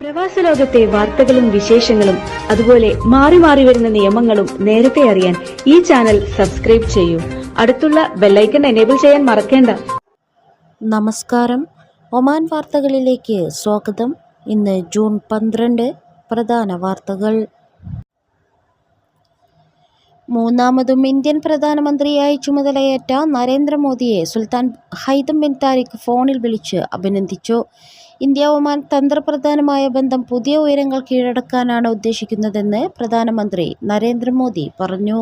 പ്രവാസ ലോകത്തെ വാർത്തകളും വിശേഷങ്ങളും അതുപോലെ മാറി മാറി വരുന്ന നിയമങ്ങളും നേരത്തെ അറിയാൻ ഈ ചാനൽ സബ്സ്ക്രൈബ് ചെയ്യൂ. അടുത്തുള്ള ബെല്ലൈക്കൺ എനേബിൾ ചെയ്യാൻ മറക്കേണ്ട. നമസ്കാരം. ഒമാൻ വാർത്തകളിലേക്ക് സ്വാഗതം. ഇന്ന് ജൂൺ 12. പ്രധാന വാർത്തകൾ. മൂന്നാമതും ഇന്ത്യൻ പ്രധാനമന്ത്രിയായി ചുമതലയേറ്റ നരേന്ദ്രമോദിയെ സുൽത്താൻ ഹൈതം ബിൻ താരിഖ് ഫോണിൽ വിളിച്ച് അഭിനന്ദിച്ചു. ഇന്ത്യ ഒമാൻ തന്ത്രപ്രധാനമായ ബന്ധം പുതിയ ഉയരങ്ങൾ കീഴടക്കാനാണ് ഉദ്ദേശിക്കുന്നതെന്ന് പ്രധാനമന്ത്രി നരേന്ദ്രമോദി പറഞ്ഞു.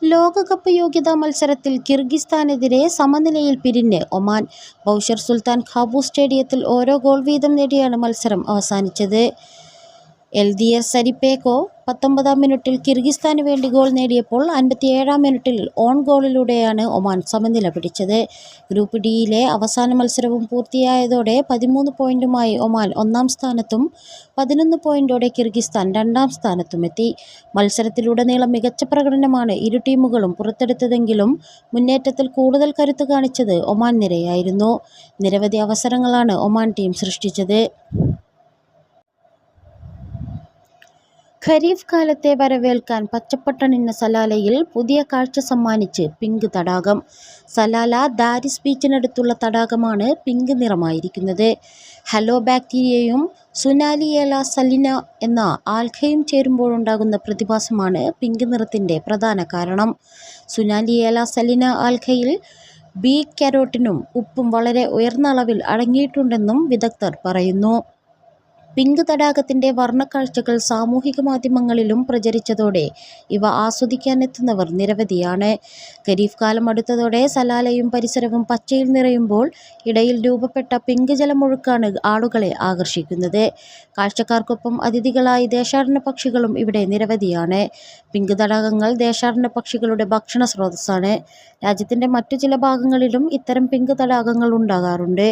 ലോകകപ്പ് യോഗ്യതാ മത്സരത്തിൽ കിർഗിസ്ഥാനെതിരെ സമനിലയിൽ പിരിഞ്ഞ് ഒമാൻ. ബൗഷർ സുൽത്താൻ ഖാബൂസ് സ്റ്റേഡിയത്തിൽ ഓരോ ഗോൾ വീതം നേടിയാണ് മത്സരം അവസാനിച്ചത്. എൽദിയർ സരിപ്പേക്കോ 19-ാം മിനിറ്റിൽ കിർഗിസ്ഥാന് വേണ്ടി ഗോൾ നേടിയപ്പോൾ 57-ാം മിനിറ്റിൽ ഓൺ ഗോളിലൂടെയാണ് ഒമാൻ സമനില പിടിച്ചത്. ഗ്രൂപ്പ് ഡിയിലെ അവസാന മത്സരവും പൂർത്തിയായതോടെ 13 പോയിന്റുമായി ഒമാൻ 1-ാം സ്ഥാനത്തും 11 പോയിന്റോടെ കിർഗിസ്ഥാൻ 2-ാം സ്ഥാനത്തുമെത്തി. മത്സരത്തിലുടനീളം മികച്ച പ്രകടനമാണ് ഇരു ടീമുകളും പുറത്തെടുത്തതെങ്കിലും മുന്നേറ്റത്തിൽ കൂടുതൽ കരുത്ത് കാണിച്ചത് ഒമാൻ നിരയായിരുന്നു. നിരവധി അവസരങ്ങളാണ് ഒമാൻ ടീം സൃഷ്ടിച്ചത്. ഖരീഫ് കാലത്തെ വരവേൽക്കാൻ പച്ചപ്പട്ടണിഞ്ഞ സലാലയിൽ പുതിയ കാഴ്ച സമ്മാനിച്ച് പിങ്ക് തടാകം. സലാല ദാരിസ് ബീച്ചിനടുത്തുള്ള തടാകമാണ് പിങ്ക് നിറമായിരിക്കുന്നത്. ഹലോ ബാക്ടീരിയയും സുനാലിയേല സലിന എന്ന ആൽഗയും ചേരുമ്പോഴുണ്ടാകുന്ന പ്രതിഭാസമാണ് പിങ്ക് നിറത്തിൻ്റെ പ്രധാന കാരണം. സുനാലിയേല സലിന ആൽഗയിൽ ബി കരോട്ടിനും ഉപ്പും വളരെ ഉയർന്ന അളവിൽ അടങ്ങിയിട്ടുണ്ടെന്നും വിദഗ്ധർ പറയുന്നു. പിങ്ക് തടാകത്തിൻ്റെ വർണ്ണക്കാഴ്ചകൾ സാമൂഹിക മാധ്യമങ്ങളിലും പ്രചരിച്ചതോടെ ഇവ ആസ്വദിക്കാനെത്തുന്നവർ നിരവധിയാണ്. ഖരീഫ് കാലം അടുത്തതോടെ സലാലയും പരിസരവും പച്ചയിൽ നിറയുമ്പോൾ ഇടയിൽ രൂപപ്പെട്ട പിങ്ക് ജലമൊഴുക്കാണ് ആളുകളെ ആകർഷിക്കുന്നത്. കാഴ്ചക്കാർക്കൊപ്പം അതിഥികളായി ദേശാടന പക്ഷികളും ഇവിടെ നിരവധിയാണ്. പിങ്ക് തടാകങ്ങൾ ദേശാടന പക്ഷികളുടെ ഭക്ഷണ സ്രോതസ്സാണ്. രാജ്യത്തിൻ്റെ മറ്റു ചില ഭാഗങ്ങളിലും ഇത്തരം പിങ്ക് തടാകങ്ങൾ ഉണ്ടാകാറുണ്ട്.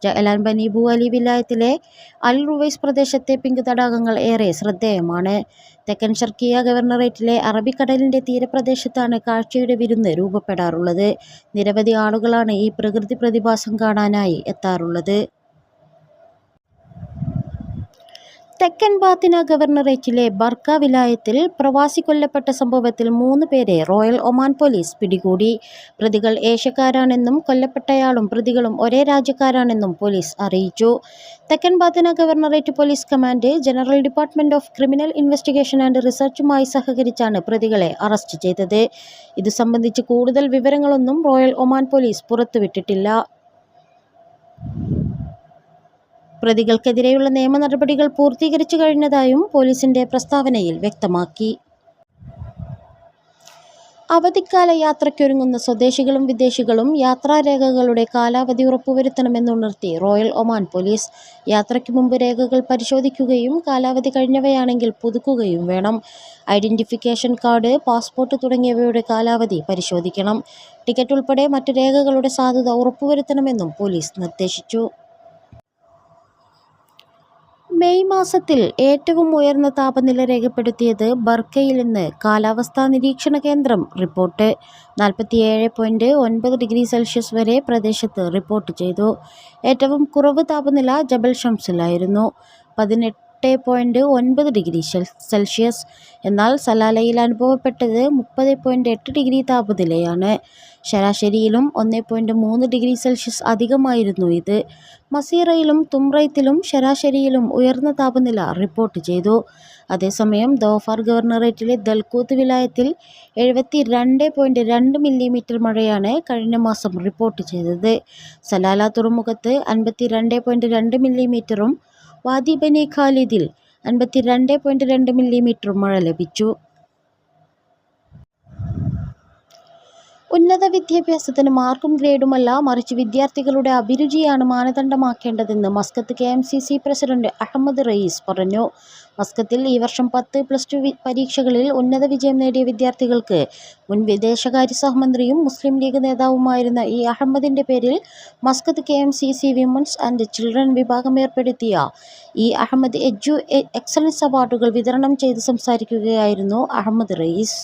ജഅലാൻ ബനി ബു അലി വിലായത്തിലെ അൽ റുവൈസ് പ്രദേശത്തെ പിങ്ക് തടാകങ്ങൾ ഏറെ ശ്രദ്ധേയമാണ്. തെക്കൻ ഷർക്കിയ ഗവർണറേറ്റിലെ അറബിക്കടലിൻ്റെ തീരപ്രദേശത്താണ് കാഴ്ചയുടെ വിരുന്ന് രൂപപ്പെടാറുള്ളത്. നിരവധി ആളുകളാണ് ഈ പ്രകൃതി പ്രതിഭാസം കാണാനായി എത്താറുള്ളത്. തെക്കൻ ബാത്തിന ഗവർണറേറ്റിലെ ബർക്ക വിലായത്തിൽ പ്രവാസി കൊല്ലപ്പെട്ട സംഭവത്തിൽ 3 പേരെ റോയൽ ഒമാൻ പോലീസ് പിടികൂടി. പ്രതികൾ ഏഷ്യക്കാരാണെന്നും കൊല്ലപ്പെട്ടയാളും പ്രതികളും ഒരേ രാജ്യക്കാരാണെന്നും പോലീസ് അറിയിച്ചു. തെക്കൻ Batinah governorate police command general department of criminal investigation and റിസർച്ചുമായി സഹകരിച്ചാണ് പ്രതികളെ അറസ്റ്റ് ചെയ്തത്. ഇത് സംബന്ധിച്ച് കൂടുതൽ വിവരങ്ങളൊന്നും റോയൽ ഒമാൻ പോലീസ് പുറത്തുവിട്ടിട്ടില്ല. പ്രതികൾക്കെതിരെയുള്ള നിയമ നടപടികൾ പൂർത്തീകരിച്ചു കഴിഞ്ഞതായും പോലീസിന്റെ പ്രസ്താവനയിൽ വ്യക്തമാക്കി. അവധിക്കാല യാത്രയ്ക്കൊരുങ്ങുന്ന സ്വദേശികളും വിദേശികളും യാത്രാരേഖകളുടെ കാലാവധി ഉറപ്പുവരുത്തണമെന്നുണർത്തി റോയൽ ഒമാൻ പോലീസ്. യാത്രയ്ക്ക് മുമ്പ് രേഖകൾ പരിശോധിക്കുകയും കാലാവധി കഴിഞ്ഞവയാണെങ്കിൽ പുതുക്കുകയും വേണം. ഐഡന്റിഫിക്കേഷൻ കാർഡ്, പാസ്പോർട്ട് തുടങ്ങിയവയുടെ കാലാവധി പരിശോധിക്കണം. ടിക്കറ്റ് ഉൾപ്പെടെ മറ്റു രേഖകളുടെ സാധുത ഉറപ്പുവരുത്തണമെന്നും പോലീസ് നിർദ്ദേശിച്ചു. മെയ് മാസത്തിൽ ഏറ്റവും ഉയർന്ന താപനില രേഖപ്പെടുത്തിയത് ബർക്കയിലെന്ന് കാലാവസ്ഥാ നിരീക്ഷണ കേന്ദ്രം റിപ്പോർട്ട്. 47.9 ഡിഗ്രി സെൽഷ്യസ് വരെ പ്രദേശത്ത് റിപ്പോർട്ട് ചെയ്തു. ഏറ്റവും കുറവ് താപനില ജബൽ ഷംസിലായിരുന്നു, 18.9 ഡിഗ്രി സെൽഷ്യസ്. എന്നാൽ സലാലയിൽ അനുഭവപ്പെട്ടത് 30.8 ഡിഗ്രി താപനിലയാണ്. ശരാശരിയിലും 1.3 ഡിഗ്രി സെൽഷ്യസ് അധികമായിരുന്നു ഇത്. മസീറയിലും തുംറൈത്തിലും ശരാശരിയിലും ഉയർന്ന താപനില റിപ്പോർട്ട് ചെയ്തു. അതേസമയം ദോഫാർ ഗവർണറേറ്റിലെ ദൽകൂത്ത് വിലായത്തിൽ 72.2 മില്ലിമീറ്റർ മഴയാണ് കഴിഞ്ഞ മാസം റിപ്പോർട്ട് ചെയ്തത്. സലാല തുറമുഖത്ത് 52.2 മില്ലിമീറ്ററും വാദി ബനി ഖാലിദിൽ 52.2 മില്ലിമീറ്ററും മഴ ലഭിച്ചു. ഉന്നത വിദ്യാഭ്യാസത്തിന് മാർക്കും ഗ്രേഡുമല്ല, മറിച്ച് വിദ്യാർത്ഥികളുടെ അഭിരുചിയാണ് മാനദണ്ഡമാക്കേണ്ടതെന്ന് Muscat KMCC president Ahammed Rayees പറഞ്ഞു. മസ്കത്തിൽ ഈ വർഷം 10+2 പരീക്ഷകളിൽ ഉന്നത വിജയം നേടിയ വിദ്യാർത്ഥികൾക്ക് മുൻ വിദേശകാര്യ സഹമന്ത്രിയും മുസ്ലിം ലീഗ് നേതാവുമായിരുന്ന അഹമ്മദിന്റെ പേരിൽ Muscat KMCC women's and children വിഭാഗം ഏർപ്പെടുത്തിയ അഹമ്മദ് എക്സലൻസ് അവാർഡുകൾ വിതരണം ചെയ്ത് സംസാരിക്കുകയായിരുന്നു അഹമ്മദ് റയീസ്.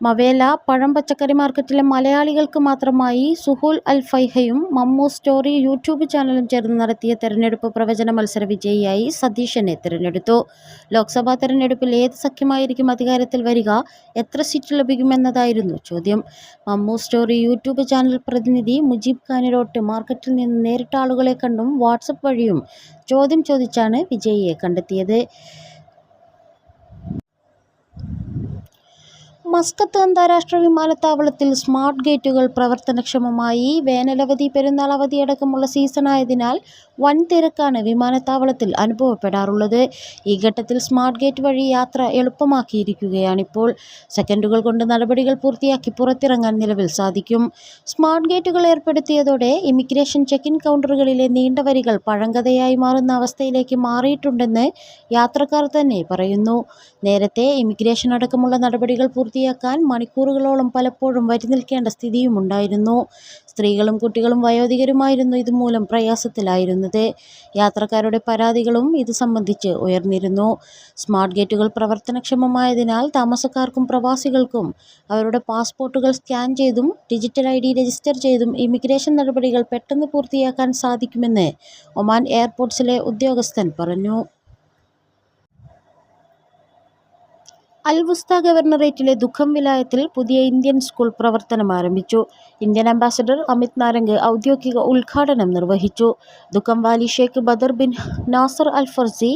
മവേല പഴം പച്ചക്കറി മാർക്കറ്റിലെ മലയാളികൾക്ക് മാത്രമായി സുഹൂൽ അൽ ഫൈഹയും മമ്മൂ സ്റ്റോറി യൂട്യൂബ് ചാനലും ചേർന്ന് നടത്തിയ തെരഞ്ഞെടുപ്പ് പ്രവചന മത്സര വിജയിയായി സതീശനെ തിരഞ്ഞെടുത്തു. ലോക്സഭാ തെരഞ്ഞെടുപ്പിൽ ഏത് സഖ്യമായിരിക്കും അധികാരത്തിൽ വരിക, എത്ര സീറ്റ് ലഭിക്കുമെന്നതായിരുന്നു ചോദ്യം. മമ്മൂ സ്റ്റോറി യൂട്യൂബ് ചാനൽ പ്രതിനിധി മുജീബ് കാനിരോട്ട് മാർക്കറ്റിൽ നിന്ന് നേരിട്ട് ആളുകളെ കണ്ടും വാട്സപ്പ് വഴിയും ചോദ്യം ചോദിച്ചാണ് വിജയിയെ കണ്ടെത്തിയത്. മസ്കത്ത് അന്താരാഷ്ട്ര വിമാനത്താവളത്തിൽ സ്മാർട്ട് ഗേറ്റുകൾ പ്രവർത്തനക്ഷമമായി. വേനലവധി, പെരുന്നാൾ അവധിയടക്കമുള്ള സീസണായതിനാൽ വൻ തിരക്കാണ് വിമാനത്താവളത്തിൽ അനുഭവപ്പെടാറുള്ളത്. ഈ ഘട്ടത്തിൽ സ്മാർട്ട് ഗേറ്റ് വഴി യാത്ര എളുപ്പമാക്കിയിരിക്കുകയാണിപ്പോൾ. സെക്കൻഡുകൾ കൊണ്ട് നടപടികൾ പൂർത്തിയാക്കി പുറത്തിറങ്ങാൻ നിലവിൽ സാധിക്കും. സ്മാർട്ട് ഗേറ്റുകൾ ഏർപ്പെടുത്തിയതോടെ ഇമിഗ്രേഷൻ ചെക്ക്-ഇൻ കൗണ്ടറുകളിലെ നീണ്ട വരികൾ പഴങ്കഥയായി മാറുന്ന അവസ്ഥയിലേക്ക് മാറിയിട്ടുണ്ടെന്ന് യാത്രക്കാർ തന്നെ പറയുന്നു. നേരത്തെ ഇമിഗ്രേഷൻ അടക്കമുള്ള നടപടികൾ പൂർത്തിയാക്കാൻ മണിക്കൂറുകളോളം പലപ്പോഴും വരി നിൽക്കേണ്ട സ്ഥിതിയുമുണ്ടായിരുന്നു. സ്ത്രീകളും കുട്ടികളും വയോധികരുമായിരുന്നു ഇതുമൂലം പ്രയാസത്തിലായിരുന്നത്. യാത്രക്കാരുടെ പരാതികളും ഇത് സംബന്ധിച്ച് ഉയർന്നിരുന്നു. സ്മാർട്ട് ഗേറ്റുകൾ പ്രവർത്തനക്ഷമമായതിനാൽ താമസക്കാർക്കും പ്രവാസികൾക്കും അവരുടെ പാസ്പോർട്ടുകൾ സ്കാൻ ചെയ്തും ഡിജിറ്റൽ ID രജിസ്റ്റർ ചെയ്തും ഇമിഗ്രേഷൻ നടപടികൾ പെട്ടെന്ന് പൂർത്തിയാക്കാൻ സാധിക്കുമെന്ന് ഒമാൻ എയർപോർട്ട്സിലെ ഉദ്യോഗസ്ഥൻ പറഞ്ഞു. അൽ വുസ്ത ഗവർണറേറ്റിലെ ദുഃഖം വിലായത്തിൽ പുതിയ ഇന്ത്യൻ സ്കൂൾ പ്രവർത്തനം ആരംഭിച്ചു. ഇന്ത്യൻ അംബാസഡർ അമിത് നാരംഗ് ഔദ്യോഗിക ഉദ്ഘാടനം നിർവഹിച്ചു. Duqm Wali Sheikh Badr bin Nasser Al Farsi,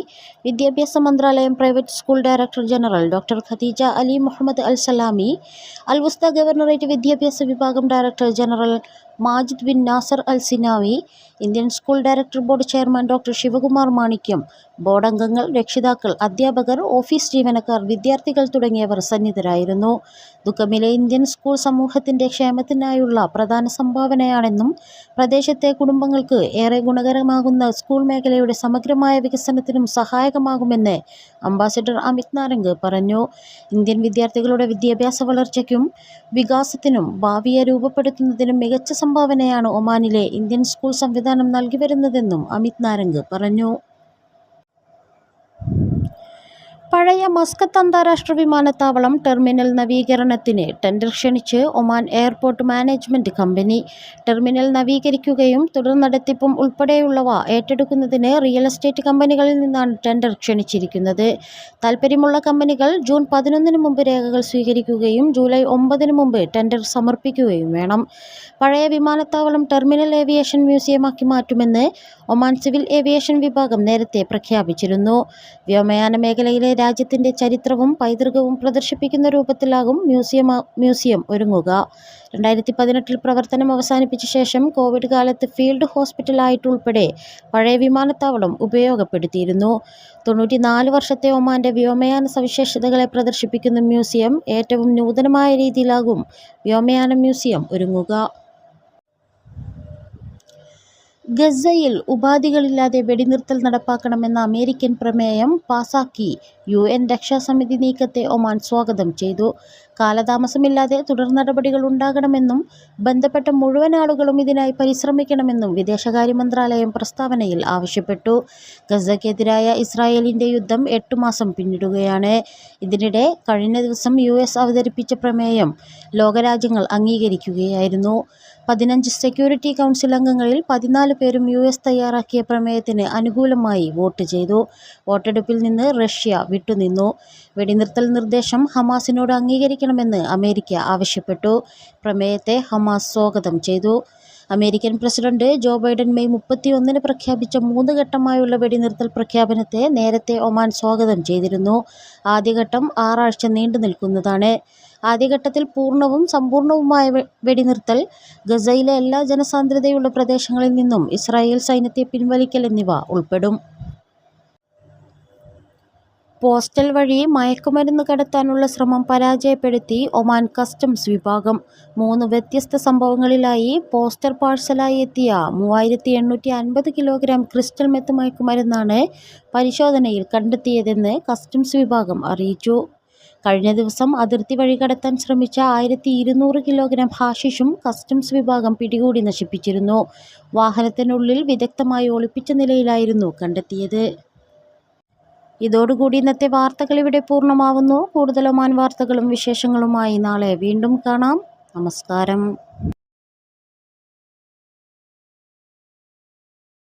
വിദ്യാഭ്യാസ മന്ത്രാലയം private school director general doctor Khadija Ali Mohammed Al Salami, Al Wusta governorate വിദ്യാഭ്യാസ വിഭാഗം director general Majid bin Nasser Al Sinawi, Indian school director board chairman doctor Sivakumar Manickam, board അംഗങ്ങൾ, രക്ഷിതാക്കൾ, അധ്യാപകർ, office ജീവനക്കാർ, വിദ്യാർത്ഥികൾ തുടങ്ങിയവർ സന്നിധരായിരുന്നു. ദുഃഖമിലെ ഇന്ത്യൻ സ്കൂൾ സമൂഹത്തിൻ്റെ ക്ഷേമത്തിനായുള്ള പ്രധാന സംഭാവനയാണെന്നും പ്രദേശത്തെ കുടുംബങ്ങൾക്ക് ഏറെ ഗുണകരമാകുന്ന സ്കൂൾ മേഖലയുടെ സമഗ്രമായ വികസനത്തിനും സഹായകമാകുമെന്ന് അംബാസഡർ അമിത് നാരംഗ് പറഞ്ഞു. ഇന്ത്യൻ വിദ്യാർത്ഥികളുടെ വിദ്യാഭ്യാസ വളർച്ചയ്ക്കും വികാസത്തിനും ഭാവിയെ രൂപപ്പെടുത്തുന്നതിനും മികച്ച സംഭാവനയാണ് ഒമാനിലെ ഇന്ത്യൻ സ്കൂൾ സംവിധാനം നൽകി വരുന്നതെന്നും അമിത് നാരംഗ് പറഞ്ഞു. പഴയ മസ്കത്ത് അന്താരാഷ്ട്ര വിമാനത്താവളം ടെർമിനൽ നവീകരണത്തിന് ടെൻഡർ ക്ഷണിച്ച് Oman airport management company. Terminal നവീകരിക്കുകയും തുടർ നടത്തിപ്പും ഉൾപ്പെടെയുള്ളവ ഏറ്റെടുക്കുന്നതിന് റിയൽ എസ്റ്റേറ്റ് കമ്പനികളിൽ നിന്നാണ് ടെൻഡർ ക്ഷണിച്ചിരിക്കുന്നത്. താൽപ്പര്യമുള്ള കമ്പനികൾ ജൂൺ 11 മുമ്പ് രേഖകൾ സ്വീകരിക്കുകയും ജൂലൈ 9 മുമ്പ് ടെൻഡർ സമർപ്പിക്കുകയും വേണം. പഴയ വിമാനത്താവളം ടെർമിനൽ ഏവിയേഷൻ മ്യൂസിയമാക്കി മാറ്റുമെന്ന് ഒമാൻ സിവിൽ ഏവിയേഷൻ വിഭാഗം നേരത്തെ പ്രഖ്യാപിച്ചിരുന്നു. വ്യോമയാന മേഖലയിലെ രാജ്യത്തിൻ്റെ ചരിത്രവും പൈതൃകവും പ്രദർശിപ്പിക്കുന്ന രൂപത്തിലാകും മ്യൂസിയം ഒരുങ്ങുക. 2018 പ്രവർത്തനം അവസാനിപ്പിച്ച ശേഷം കോവിഡ് കാലത്ത് ഫീൽഡ് ഹോസ്പിറ്റലായിട്ടുൾപ്പെടെ പഴയ വിമാനത്താവളം ഉപയോഗപ്പെടുത്തിയിരുന്നു. 94 വർഷത്തെ ഒമാൻ്റെ വ്യോമയാന സവിശേഷതകളെ പ്രദർശിപ്പിക്കുന്ന മ്യൂസിയം ഏറ്റവും നൂതനമായ രീതിയിലാകും വ്യോമയാന മ്യൂസിയം ഒരുങ്ങുക. ഗസയിൽ ഉപാധികളില്ലാതെ വെടിനിർത്തൽ നടപ്പാക്കണമെന്ന അമേരിക്കൻ പ്രമേയം പാസാക്കി UN രക്ഷാസമിതി നീക്കത്തെ ഒമാൻ സ്വാഗതം ചെയ്തു. കാലതാമസമില്ലാതെ തുടർ നടപടികൾ ഉണ്ടാകണമെന്നും ബന്ധപ്പെട്ട മുഴുവൻ ആളുകളും ഇതിനായി പരിശ്രമിക്കണമെന്നും വിദേശകാര്യ മന്ത്രാലയം പ്രസ്താവനയിൽ ആവശ്യപ്പെട്ടു. ഗസയ്ക്കെതിരായ ഇസ്രായേലിൻ്റെ യുദ്ധം 8 മാസം പിന്നിടുകയാണ്. ഇതിനിടെ കഴിഞ്ഞ ദിവസം US അവതരിപ്പിച്ച പ്രമേയം ലോകരാജ്യങ്ങൾ അംഗീകരിക്കുകയായിരുന്നു. 15 സെക്യൂരിറ്റി കൗൺസിൽ അംഗങ്ങളിൽ 14 പേരും US തയ്യാറാക്കിയ പ്രമേയത്തിന് അനുകൂലമായി വോട്ട് ചെയ്തു. വോട്ടെടുപ്പിൽ നിന്ന് റഷ്യ വിട്ടുനിന്നു. വെടിനിർത്തൽ നിർദ്ദേശം ഹമാസിനോട് അംഗീകരിക്കണമെന്ന് അമേരിക്ക ആവശ്യപ്പെട്ടു. പ്രമേയത്തെ ഹമാസ് സ്വാഗതം ചെയ്തു. American president Joe Biden May 31 പ്രഖ്യാപിച്ച 3 ഘട്ടമായുള്ള വെടിനിർത്തൽ പ്രഖ്യാപനത്തെ നേരത്തെ ഒമാൻ സ്വാഗതം ചെയ്തിരുന്നു. ആദ്യഘട്ടം 6 ആഴ്ച നീണ്ടു നിൽക്കുന്നതാണ്. ആദ്യഘട്ടത്തിൽ പൂർണ്ണവും സമ്പൂർണവുമായ വെടിനിർത്തൽ, ഗസയിലെ എല്ലാ ജനസാന്ദ്രതയുള്ള പ്രദേശങ്ങളിൽ നിന്നും ഇസ്രായേൽ സൈന്യത്തെ പിൻവലിക്കൽ എന്നിവ ഉൾപ്പെടും. പോസ്റ്റൽ വഴി മയക്കുമരുന്ന് കടത്താനുള്ള ശ്രമം പരാജയപ്പെടുത്തി ഒമാൻ കസ്റ്റംസ് വിഭാഗം. 3 വ്യത്യസ്ത സംഭവങ്ങളിലായി പോസ്റ്റൽ പാഴ്സലായി എത്തിയ 3850 കിലോഗ്രാം ക്രിസ്റ്റൽ മെത്ത് മയക്കുമരുന്നാണ് പരിശോധനയിൽ കണ്ടെത്തിയതെന്ന് കസ്റ്റംസ് വിഭാഗം അറിയിച്ചു. കഴിഞ്ഞ ദിവസം അതിർത്തി വഴി കടത്താൻ ശ്രമിച്ച 1200 കിലോഗ്രാം ഹാഷിഷും കസ്റ്റംസ് വിഭാഗം പിടികൂടി നശിപ്പിച്ചിരുന്നു. വാഹനത്തിനുള്ളിൽ വിദഗ്ധമായി ഒളിപ്പിച്ച നിലയിലായിരുന്നു കണ്ടെത്തിയത്. ഇതോടുകൂടി ഇന്നത്തെ വാർത്തകൾ ഇവിടെ പൂർണ്ണമാവുന്നു. കൂടുതൽ ഒമാൻ വാർത്തകളും വിശേഷങ്ങളുമായി നാളെ വീണ്ടും കാണാം. നമസ്കാരം.